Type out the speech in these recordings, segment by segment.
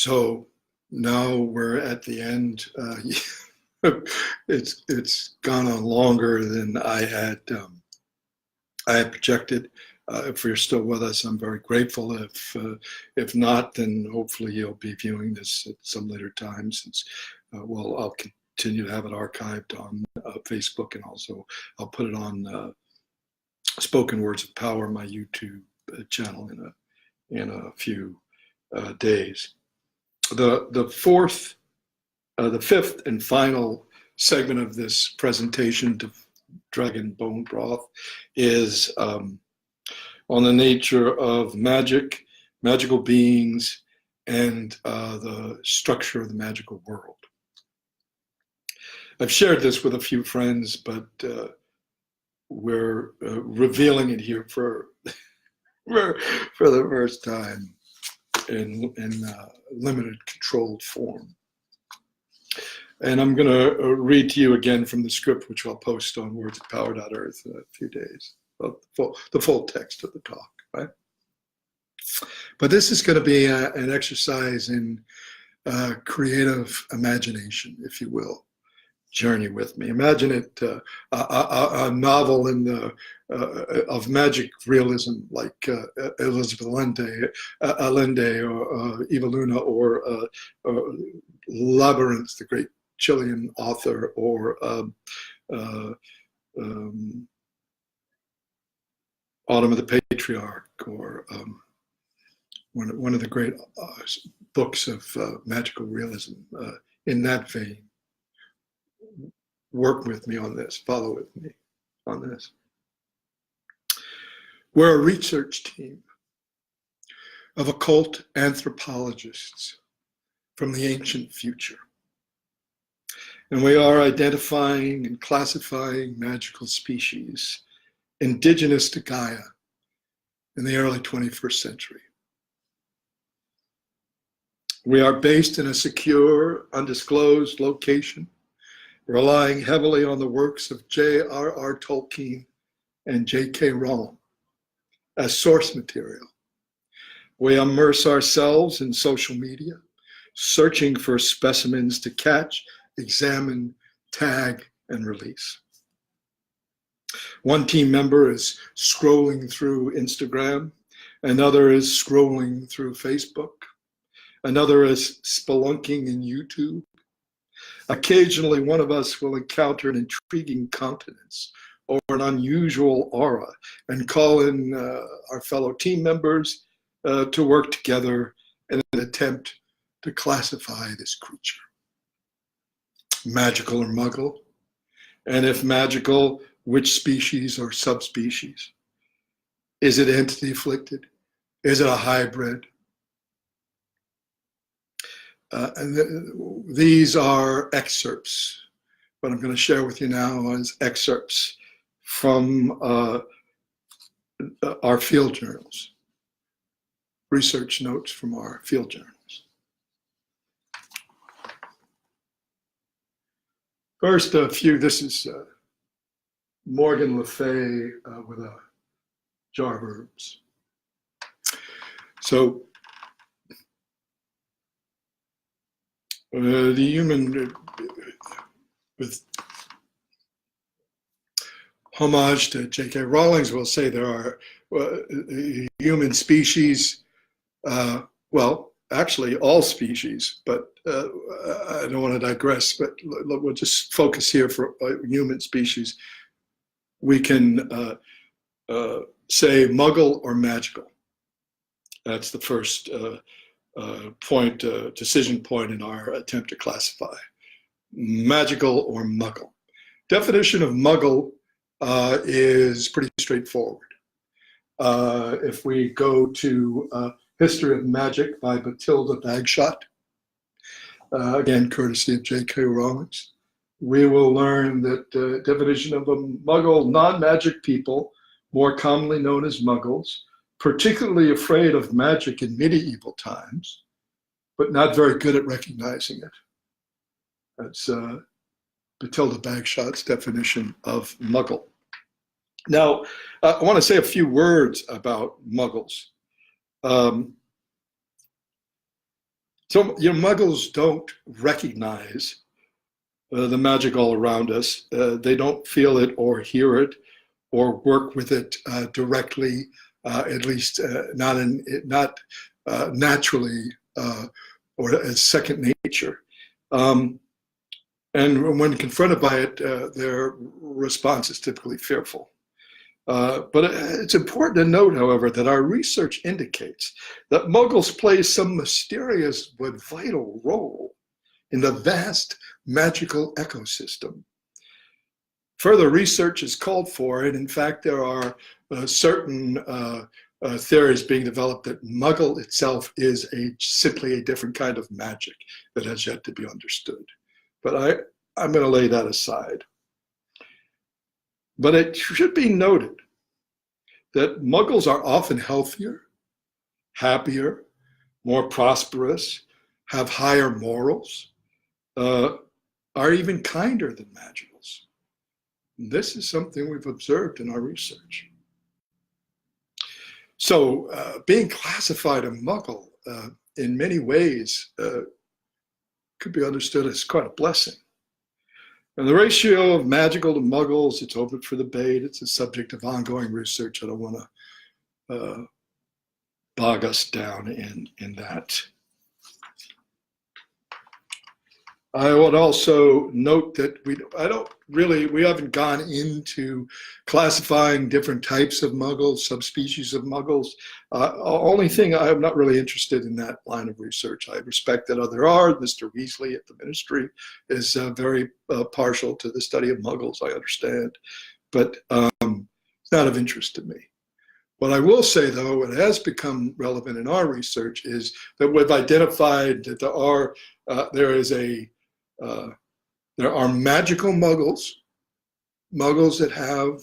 So now we're at the end. It's gone on longer than I had projected. If you're still with us, I'm very grateful. If not, then hopefully you'll be viewing this at some later time, since I'll continue to have it archived on Facebook, and also I'll put it on Spoken Words of Power, my YouTube channel, in a few days. The fifth and final segment of this presentation to Dragon Bone Broth is on the nature of magic, magical beings, and the structure of the magical world. I've shared this with a few friends, but we're revealing it here for the first time in limited, controlled form. And I'm going to read to you again from the script, which I'll post on wordsofpower.earth in a few days, the full text of the talk, right? But this is going to be an exercise in creative imagination, if you will. Journey with me. Imagine it a novel of magic realism, like Elizabeth Allende or Eva Luna, or Labyrinth, the great Chilean author, or Autumn of the Patriarch, or one of the great books of magical realism. In that vein, work with me on this, follow with me on this. We're a research team of occult anthropologists from the ancient future. And we are identifying and classifying magical species indigenous to Gaia in the early 21st century. We are based in a secure, undisclosed location, relying heavily on the works of J.R.R. Tolkien and J.K. Rowling as source material. We immerse ourselves in social media, searching for specimens to catch, examine, tag, and release. One team member is scrolling through Instagram, another is scrolling through Facebook, another is spelunking in YouTube. Occasionally, one of us will encounter an intriguing countenance or an unusual aura and call in our fellow team members to work together in an attempt to classify this creature. Magical or muggle? And if magical, which species or subspecies? Is it entity afflicted? Is it a hybrid? These are excerpts. What I'm going to share with you now is excerpts from our field journals, research notes from our field journals. First, a few. This is Morgan Le Fay with a jar of herbs. So, the human, with homage to J.K. Rowling, will say there are human species, well, actually all species, but I don't want to digress, but we'll just focus here for human species. We can say muggle or magical. That's the first decision point in our attempt to classify. Magical or muggle. Definition of muggle is pretty straightforward. If we go to History of Magic by Bathilda Bagshot, again, courtesy of J.K. Rowling, we will learn that the definition of a muggle, non-magic people, more commonly known as muggles, particularly afraid of magic in medieval times, but not very good at recognizing it. That's Bathilda Bagshot's definition of muggle. Now, I want to say a few words about muggles. So, muggles don't recognize the magic all around us. They don't feel it or hear it or work with it directly, at least not naturally or as second nature. And when confronted by it, their response is typically fearful. But it's important to note, however, that our research indicates that muggles play some mysterious but vital role in the vast magical ecosystem. Further research is called for, and in fact, there are certain theories being developed that muggle itself is simply a different kind of magic that has yet to be understood. But I'm going to lay that aside. But it should be noted that muggles are often healthier, happier, more prosperous, have higher morals, are even kinder than magicals. This is something we've observed in our research. So being classified a muggle in many ways could be understood as quite a blessing. And the ratio of magical to muggles, it's open for debate. It's a subject of ongoing research. I don't want to bog us down in that. I would also note that we haven't gone into classifying different types of muggles, subspecies of muggles. Only thing I'm not really interested in that line of research. I respect that other are. Mr. Weasley at the ministry is very partial to the study of muggles, I understand, but it's not of interest to me. What I will say, though, what has become relevant in our research is that we've identified that there are magical muggles that have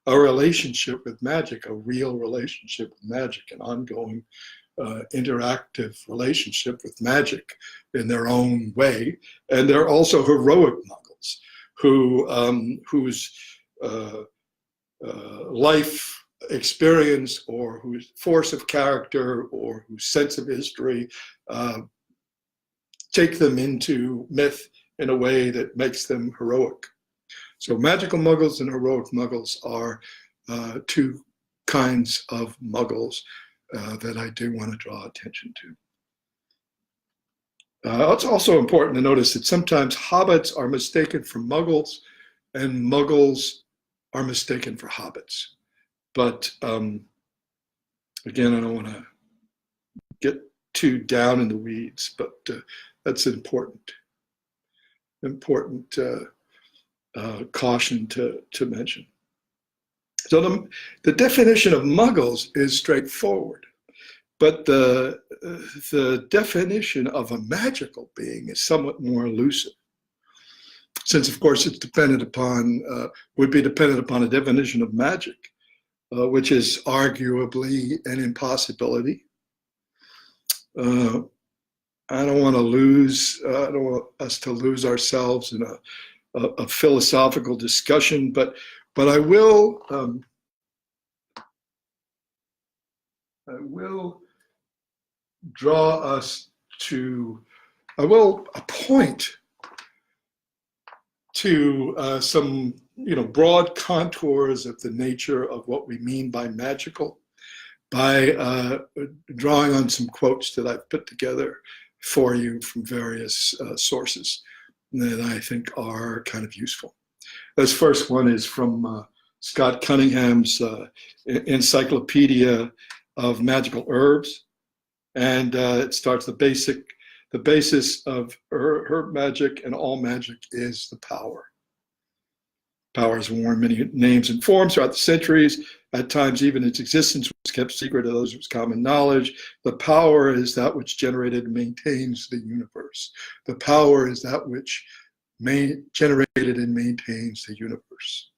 a relationship with magic, a real relationship with magic, an ongoing interactive relationship with magic in their own way. And there are also heroic muggles whose life experience or whose force of character or whose sense of history take them into myth in a way that makes them heroic. So magical muggles and heroic muggles are two kinds of muggles that I do want to draw attention to. It's also important to notice that sometimes hobbits are mistaken for muggles and muggles are mistaken for hobbits. But again, I don't want to get too down in the weeds, but that's important caution to mention. So the definition of muggles is straightforward, but the definition of a magical being is somewhat more elusive, since of course it's would be dependent upon a definition of magic, which is arguably an impossibility. I don't want us to lose ourselves in a philosophical discussion, but I will draw us to, I will point to some broad contours of the nature of what we mean by magical by drawing on some quotes that I've put together for you from various sources that I think are kind of useful. This first one is from Scott Cunningham's Encyclopedia of Magical Herbs, and it starts the basis of herb magic and all magic is the power. Power has worn many names and forms throughout the centuries. At times, even its existence was kept secret to those with common knowledge. The power is that which generated and maintains the universe. The power is that which generated and maintains the universe.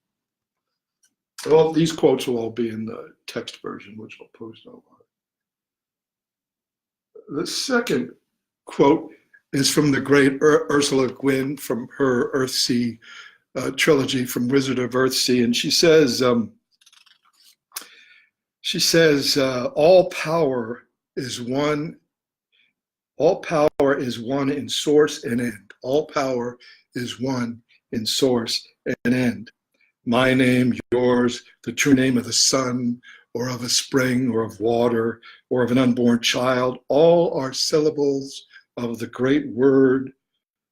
Well, these quotes will all be in the text version, which I'll post online. The second quote is from the great Ursula Gwynn from her Earthsea trilogy from Wizard of Earthsea, and she says, all power is one All power is one in source and end. All power is one in source and end. My name, yours, the true name of the sun, or of a spring, or of water, or of an unborn child, all are syllables of the great word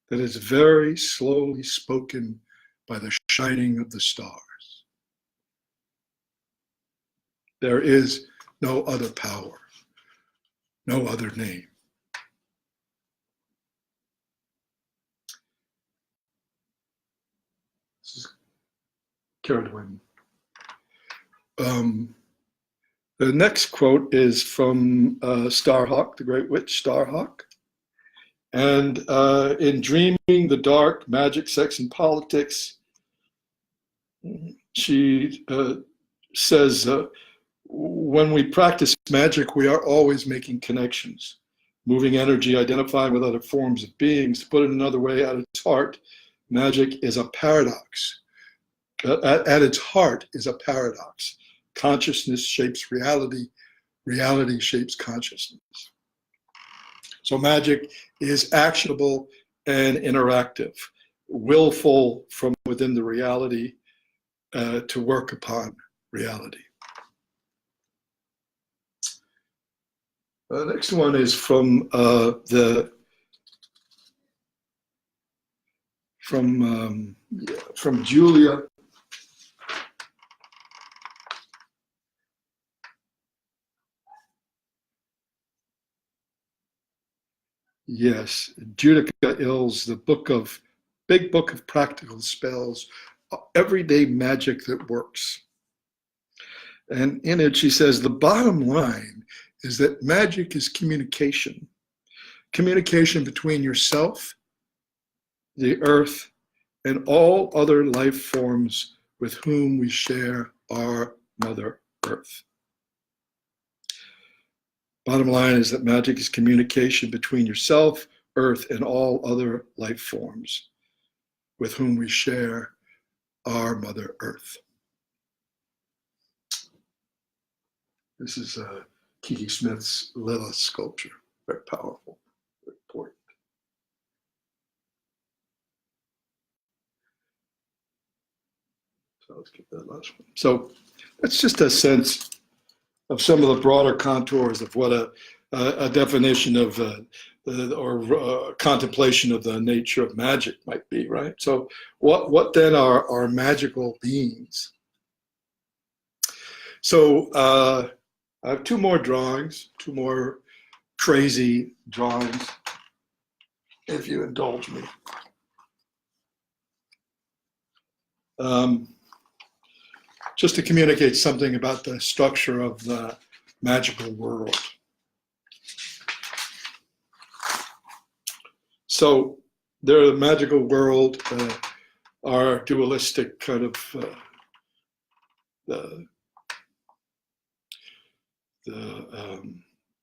that is very slowly spoken by the shining of the stars. There is no other power, no other name. This is Carradine. The next quote is from Starhawk, the great witch Starhawk. And in Dreaming the Dark, Magic, Sex, and Politics, she says, when we practice magic, we are always making connections, moving energy, identifying with other forms of beings. To put it another way, at its heart, magic is a paradox. At its heart is a paradox. Consciousness shapes reality. Reality shapes consciousness. So magic is actionable and interactive, willful from within the reality to work upon reality. The next one is from Julia. Yes, Judica Ills, the big book of practical spells, everyday magic that works. And in it, she says, the bottom line is that magic is communication. Communication between yourself, the earth, and all other life forms with whom we share our Mother Earth. Bottom line is that magic is communication between yourself, earth, and all other life forms with whom we share our Mother Earth. This is Kiki Smith's Lilith sculpture. Very powerful, very important. So let's get that last one. So that's just a sense of some of the broader contours of what a definition of or contemplation of the nature of magic might be, right? So what then are magical beings? So I have two more drawings, two more crazy drawings, if you indulge me. Just to communicate something about the structure of the magical world. So the magical world are dualistic kind of the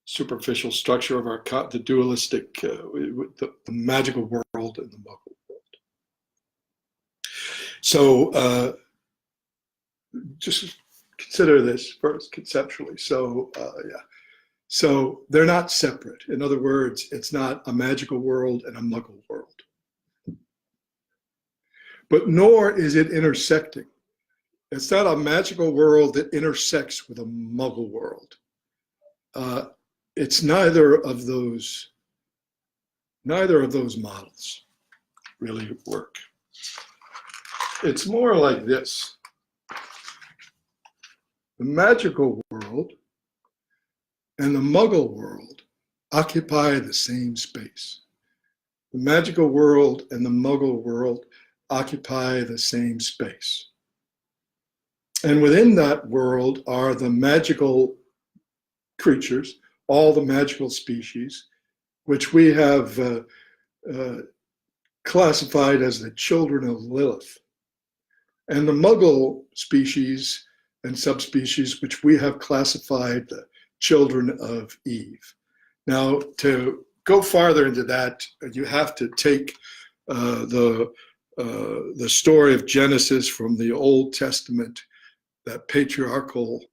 superficial structure of the dualistic, the magical world and the muggle world. So just consider this first conceptually. So so they're not separate. In other words, it's not a magical world and a muggle world. But nor is it intersecting. It's not a magical world that intersects with a muggle world. It's neither of those models really work. It's more like this. The magical world and the muggle world occupy the same space. The magical world and the muggle world occupy the same space. And within that world are the magical creatures, all the magical species, which we have classified as the children of Lilith. And the muggle species and subspecies, which we have classified the children of Eve. Now, to go farther into that, you have to take the story of Genesis from the Old Testament, that patriarchal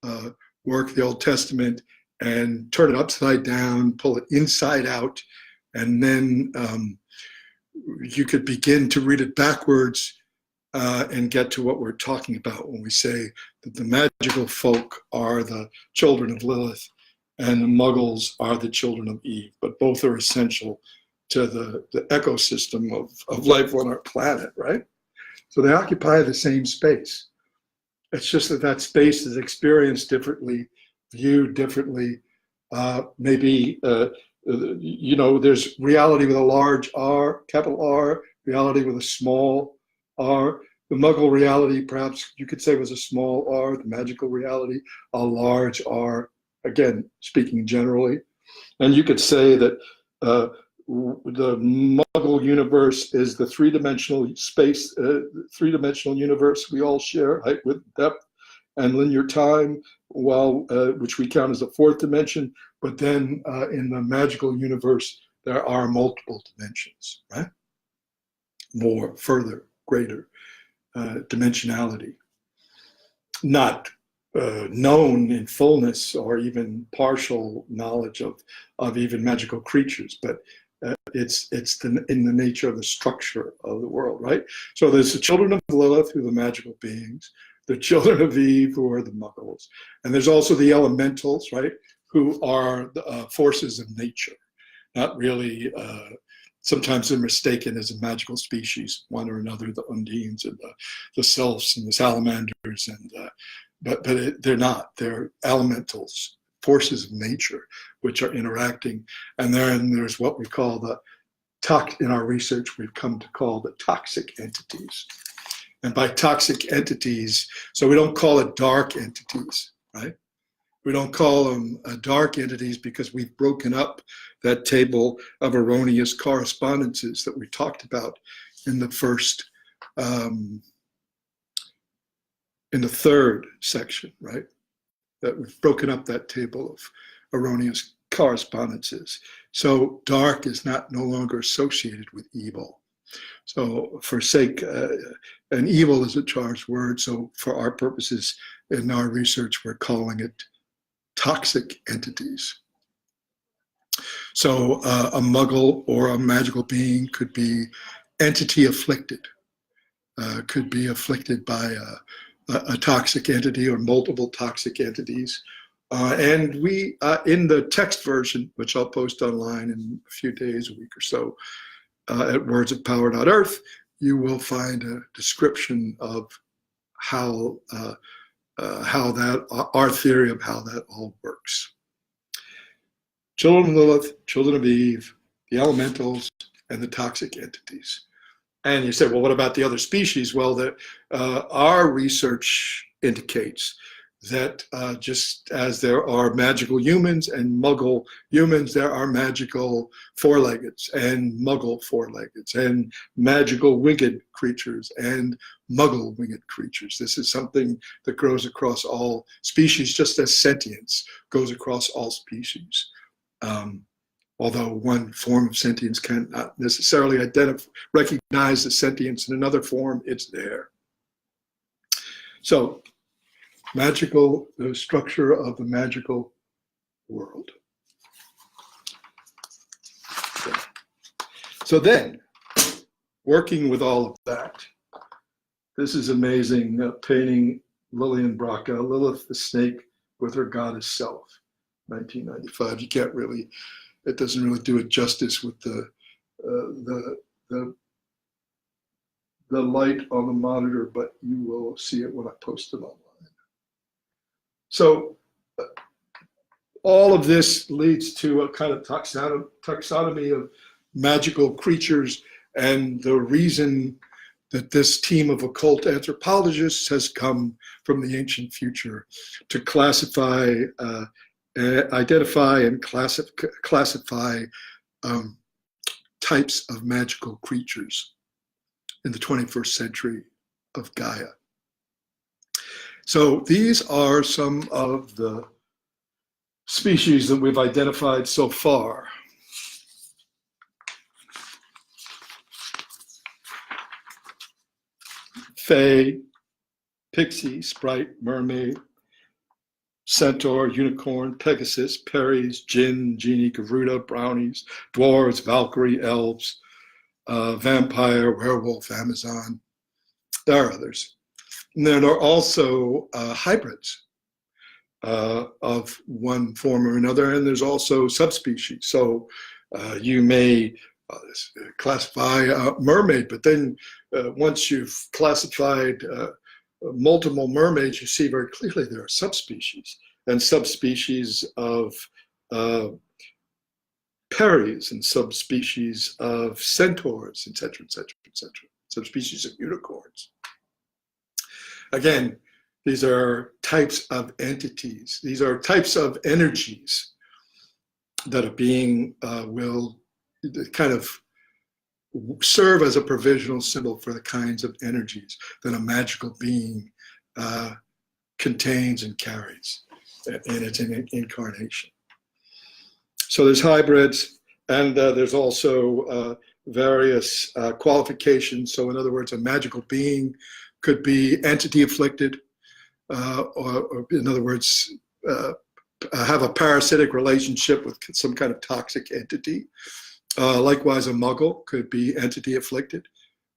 work, the Old Testament, and turn it upside down, pull it inside out, And then you could begin to read it backwards and get to what we're talking about when we say that the magical folk are the children of Lilith and the muggles are the children of Eve, but both are essential to the ecosystem of life on our planet, right? So they occupy the same space. It's just that that space is experienced differently, viewed differently. Maybe, there's reality with a large R, capital R, reality with a small R. The Muggle reality, perhaps you could say, was a small R. The magical reality, a large R. Again, speaking generally. And you could say that the Muggle universe is the three-dimensional space, three-dimensional universe we all share, height, width, depth, and linear time, which we count as the fourth dimension. But then in the magical universe, there are multiple dimensions, right? More, further, greater dimensionality. Not known in fullness or even partial knowledge of even magical creatures, but it's in the nature of the structure of the world, right? So there's the children of Lilith, who are the magical beings, the children of Eve, who are the muggles, and there's also the elementals, right, who are the forces of nature, not really. Sometimes they're mistaken as a magical species, one or another, the undines and the sylphs and the salamanders, and but they're not. They're elementals, forces of nature, which are interacting. And then there's what we call in our research, we've come to call the toxic entities. And by toxic entities, so we don't call it dark entities, right? We don't call them dark entities because we've broken up that table of erroneous correspondences that we talked about in the first, in the third section, right? That we've broken up that table of erroneous correspondences. So dark is no longer associated with evil. So for sake, and evil is a charged word. So for our purposes in our research, we're calling it toxic entities. So a muggle or a magical being could be entity afflicted, could be afflicted by a toxic entity or multiple toxic entities. And we, in the text version, which I'll post online in a few days, a week or so, at wordsofpower.earth, you will find a description of how that, our theory of how that all works. Children of Lilith, children of Eve, the elementals, and the toxic entities. And you say, well, what about the other species? Well, our research indicates that just as there are magical humans and muggle humans, there are magical four-leggeds and muggle four-leggeds and magical winged creatures and muggle winged creatures. This is something that grows across all species, just as sentience goes across all species. Although one form of sentience cannot necessarily recognize the sentience in another form, it's there. So, the structure of the magical world. So then, working with all of that, this is amazing, painting Lillian Braca, Lilith the Snake with her goddess self, 1995. You can't really, it doesn't really do it justice with the light on the monitor, but you will see it when I post it online. So all of this leads to a kind of taxonomy of magical creatures, and the reason that this team of occult anthropologists has come from the ancient future to classify, identify and classify types of magical creatures in the 21st century of Gaia. So these are some of the species that we've identified so far. Fae, pixie, sprite, mermaid, centaur, unicorn, Pegasus, Peris, Jinn, genie, Garuda, brownies, dwarves, Valkyrie, elves, vampire, werewolf, Amazon. There are others. And then there are also hybrids of one form or another, and there's also subspecies. So you may classify a mermaid, but then once you've classified multiple mermaids, you see very clearly there are subspecies and subspecies of peris and subspecies of centaurs, etc., etc., etc., subspecies of unicorns. Again, these are types of entities. These are types of energies that a being will kind of serve as a provisional symbol for the kinds of energies that a magical being contains and carries in its incarnation. So there's hybrids, and there's also various qualifications. So in other words, a magical being could be entity afflicted, or in other words, have a parasitic relationship with some kind of toxic entity. Likewise, a muggle could be entity afflicted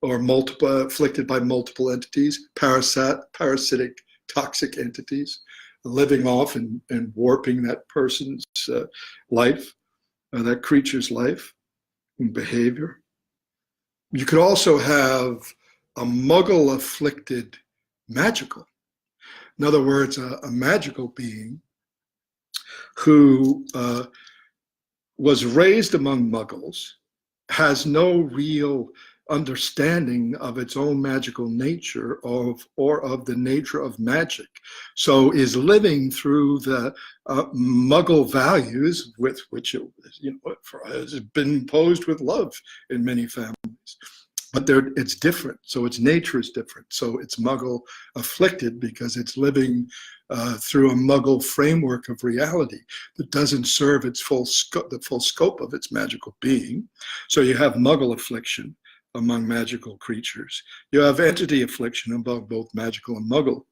or afflicted by multiple entities, parasitic toxic entities, living off and warping that person's life, that creature's life and behavior. You could also have a muggle afflicted magical. In other words, a magical being who was raised among muggles, has no real understanding of its own magical nature or of the nature of magic, so is living through the muggle values with which it has been imposed with love in many families. But it's different, so its nature is different. So it's muggle afflicted because it's living through a muggle framework of reality that doesn't serve its the full scope of its magical being. So you have muggle affliction among magical creatures. You have entity affliction among both magical and muggle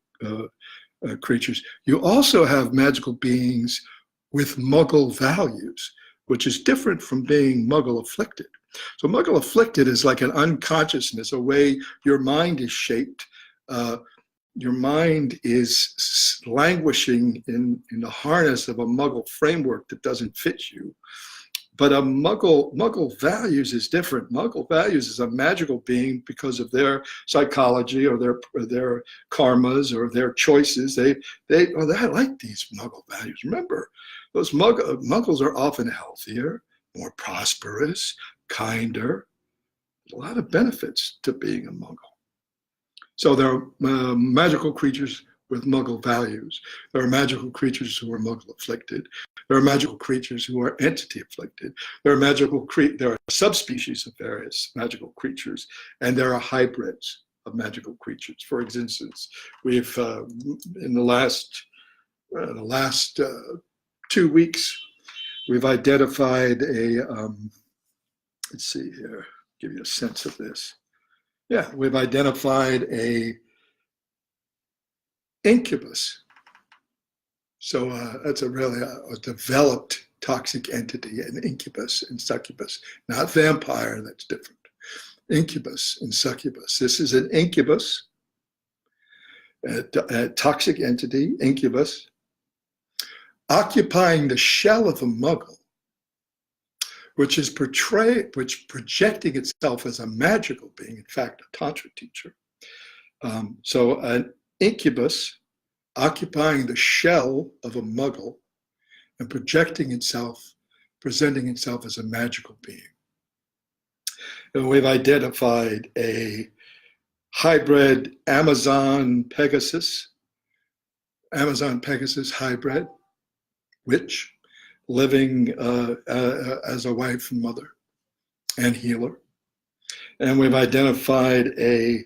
creatures. You also have magical beings with muggle values, which is different from being muggle afflicted. So muggle afflicted is like an unconsciousness, a way your mind is shaped. Your mind is languishing in the harness of a muggle framework that doesn't fit you. But a muggle values is different. Muggle values is a magical being because of their psychology or their karmas or their choices. They like these muggle values. Remember, those muggles are often healthier, more prosperous, kinder. A lot of benefits to being a muggle. So there are magical creatures with muggle values. There are magical creatures who are muggle afflicted. There are magical creatures who are entity afflicted. There are subspecies of various magical creatures, and there are hybrids of magical creatures. For instance, we've in the last 2 weeks, we've identified a let's see here, give you a sense of this. Yeah, we've identified a incubus. So that's a really developed toxic entity, an incubus and succubus, not vampire, that's different. Incubus and succubus. This is an incubus, a toxic entity, incubus, occupying the shell of a muggle, which projecting itself as a magical being, in fact, a tantra teacher. So an incubus occupying the shell of a muggle and presenting itself as a magical being. And we've identified a hybrid Amazon Pegasus hybrid witch, living as a wife and mother and healer. And we've identified a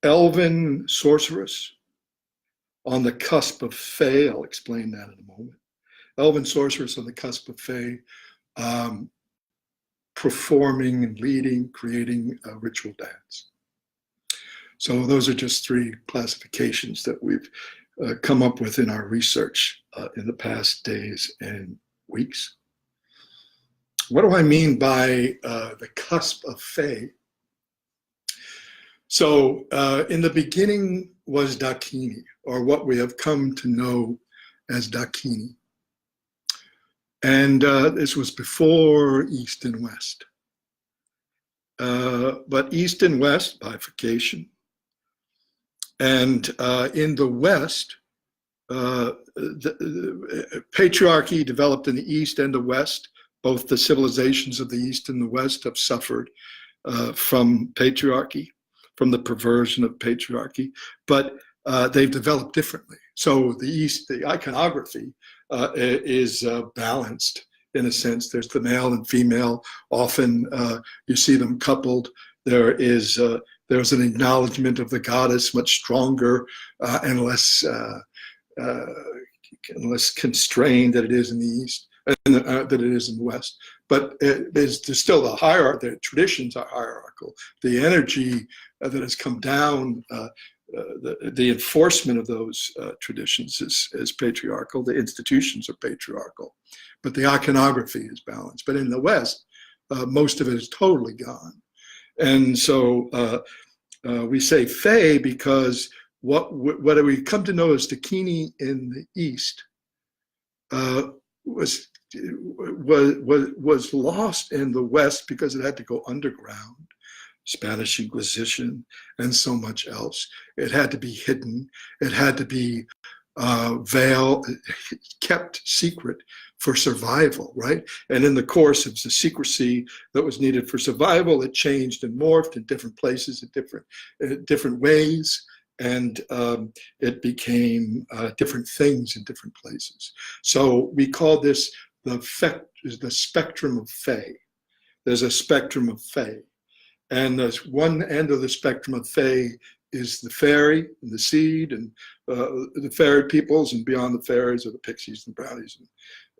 elven sorceress on the cusp of Fae. I'll explain that in a moment. Elven sorceress on the cusp of Fae, performing and leading, creating a ritual dance. So those are just 3 classifications that we've come up with in our research in the past days and weeks. What do I mean by the cusp of Fae? So in the beginning was Dakini, or what we have come to know as Dakini. And this was before East and West. But East and West, bifurcation. And in the West, the patriarchy developed in the East and the West. Both the civilizations of the East and the West have suffered from patriarchy, from the perversion of patriarchy, but they've developed differently. So the East, the iconography is balanced in a sense. There's the male and female. Often you see them coupled. There's an acknowledgement of the goddess much stronger and less constrained than it is in the East, than it is in the West. But there's still the hierarchy. The traditions are hierarchical. The energy that has come down, the enforcement of those traditions is patriarchal. The institutions are patriarchal, but the iconography is balanced. But in the West, most of it is totally gone. And so we say Fae because what we come to know as Dakini in the East was lost in the West because it had to go underground. Spanish Inquisition and so much else. It had to be hidden. It had to be veiled, kept secret for survival, right? And in the course of the secrecy that was needed for survival, it changed and morphed in different places, in different ways, and it became different things in different places. So we call this the spectrum of Fae. There's a spectrum of Fae. And there's one end of the spectrum of Fae is the fairy and the seed and the fairy peoples, and beyond the fairies are the pixies and brownies, and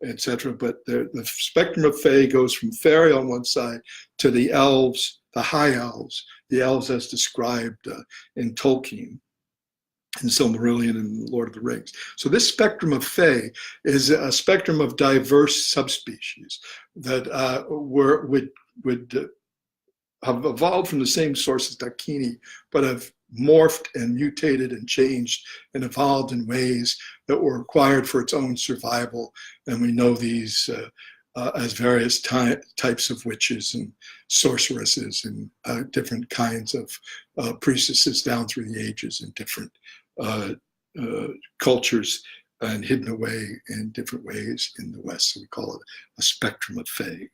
etc. But the spectrum of Fae goes from fairy on one side to the elves, the high elves, the elves as described in Tolkien, in Silmarillion and Lord of the Rings. So this spectrum of Fae is a spectrum of diverse subspecies that would have evolved from the same source as Dakini, but have morphed and mutated and changed and evolved in ways that were required for its own survival. And we know these as various types of witches and sorceresses and different kinds of priestesses down through the ages in different cultures and hidden away in different ways in the West. So we call it a spectrum of Fae.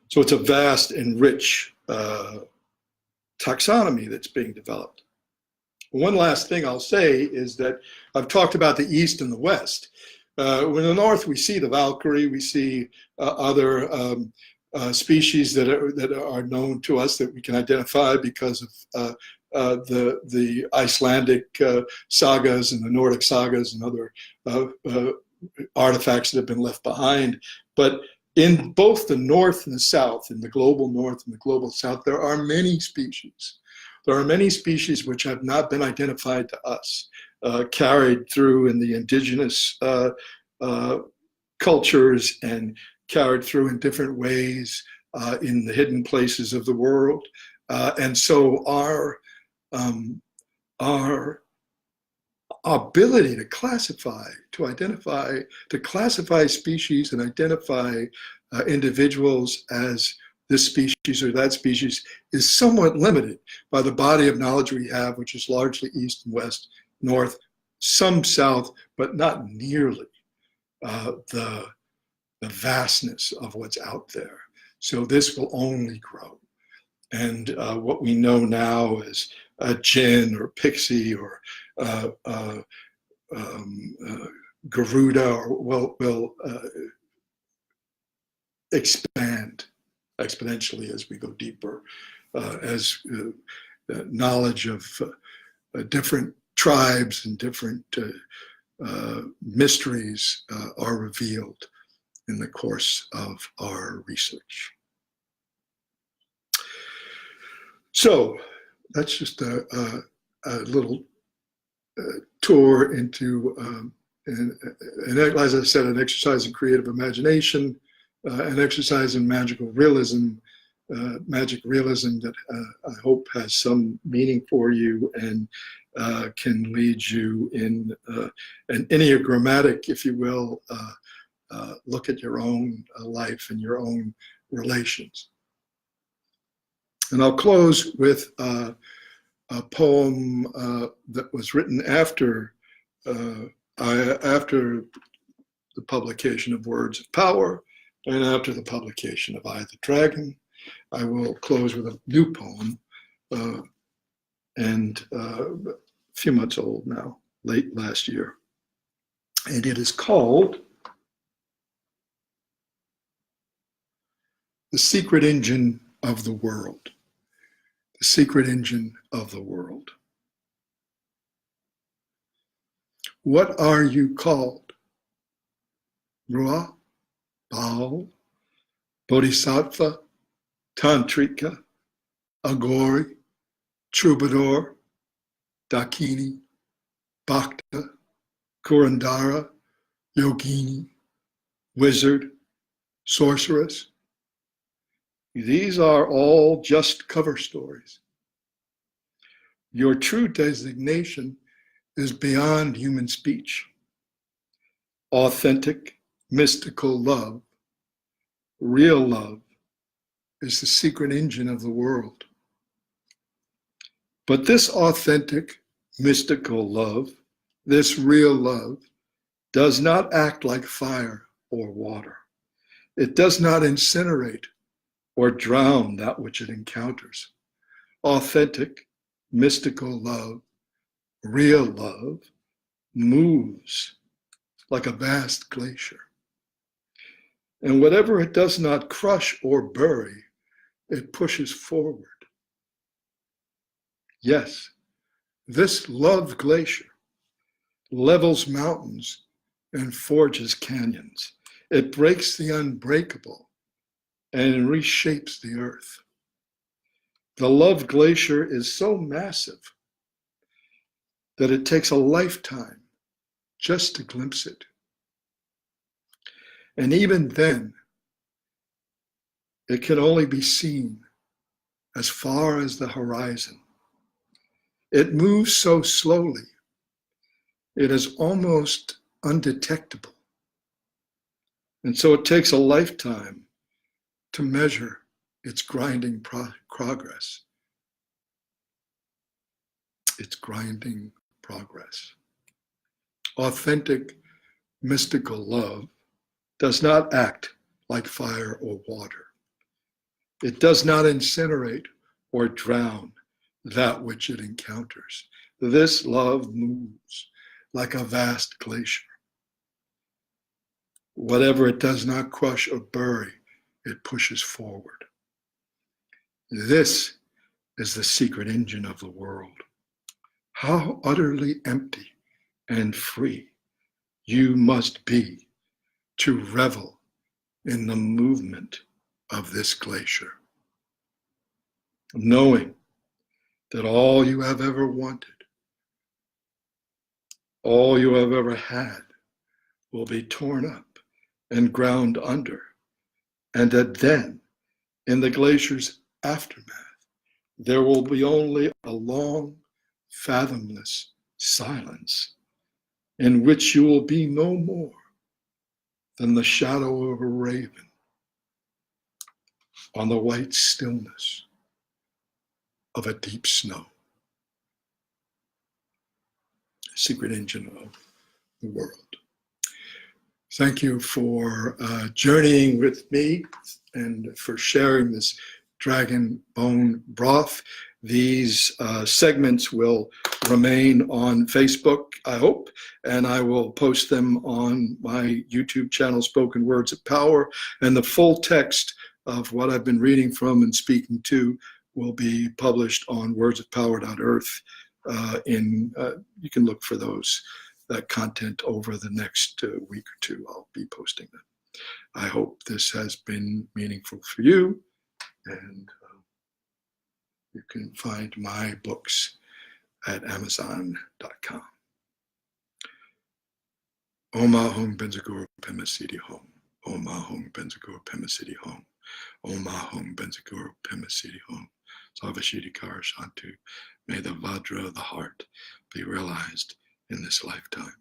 So it's a vast and rich taxonomy that's being developed. One last thing I'll say is that I've talked about the East and the West. In the North, we see the Valkyrie, we see other species that are known to us that we can identify because of the Icelandic sagas and the Nordic sagas and other artifacts that have been left behind. But in both the North and the South, in the global North and the global South, there are many species. There are many species which have not been identified to us, carried through in the indigenous cultures and carried through in different ways in the hidden places of the world. And so our ability to classify, to identify, to classify species and identify individuals as this species or that species is somewhat limited by the body of knowledge we have, which is largely East and West, North, some South, but not nearly the vastness of what's out there. So this will only grow. And what we know now is a jinn or pixie or Garuda will expand exponentially as we go deeper, as knowledge of different tribes and different mysteries are revealed in the course of our research. So that's just a a little tour into, and as I said, an exercise in creative imagination, an exercise in magical realism, magic realism that I hope has some meaning for you and can lead you in an enneagrammatic, if you will, look at your own life and your own relations. And I'll close with a poem that was written after the publication of Words of Power and after the publication of I, the Dragon. I will close with a new poem, and a few months old now, late last year. And it is called The Secret Engine of the World. The Secret Engine of the World. What are you called? Ruah, Baal, Bodhisattva, Tantrika, Agori, Troubadour, Dakini, Bhakta, Kurandara, Yogini, Wizard, Sorceress. These are all just cover stories. Your true designation is beyond human speech. Authentic, mystical love, real love, is the secret engine of the world. But this authentic, mystical love, this real love, does not act like fire or water. It does not incinerate or drown that which it encounters. Authentic, mystical love, real love, moves like a vast glacier. And whatever it does not crush or bury, it pushes forward. Yes, this love glacier levels mountains and forges canyons. It breaks the unbreakable and reshapes the earth. The love glacier is so massive that it takes a lifetime just to glimpse it. And even then, it can only be seen as far as the horizon. It moves so slowly, it is almost undetectable. And so it takes a lifetime to measure its grinding progress. Its grinding progress. Authentic, mystical love does not act like fire or water. It does not incinerate or drown that which it encounters. This love moves like a vast glacier. Whatever it does not crush or bury, it pushes forward. This is the secret engine of the world. How utterly empty and free you must be to revel in the movement of this glacier, knowing that all you have ever wanted, all you have ever had, will be torn up and ground under, and that then, in the glacier's aftermath, there will be only a long, fathomless silence in which you will be no more than the shadow of a raven on the white stillness of a deep snow. Secret engine of the world. Thank you for journeying with me and for sharing this Dragon Bone Broth. These segments will remain on Facebook, I hope, and I will post them on my YouTube channel, Spoken Words of Power, and the full text of what I've been reading from and speaking to will be published on wordsofpower.earth. You can look for that content over the next week or two. I'll be posting them. I hope this has been meaningful for you, and you can find my books at Amazon.com. Oma Hong Benzaguru Pema Siddhi Hong. Oma Hong Benzaguru Pema Siddhi Hong. Oma Hong Benzaguru Pema Siddhi Hong. Savashidi Kara Shantu. May the Vajra of the heart be realized in this lifetime.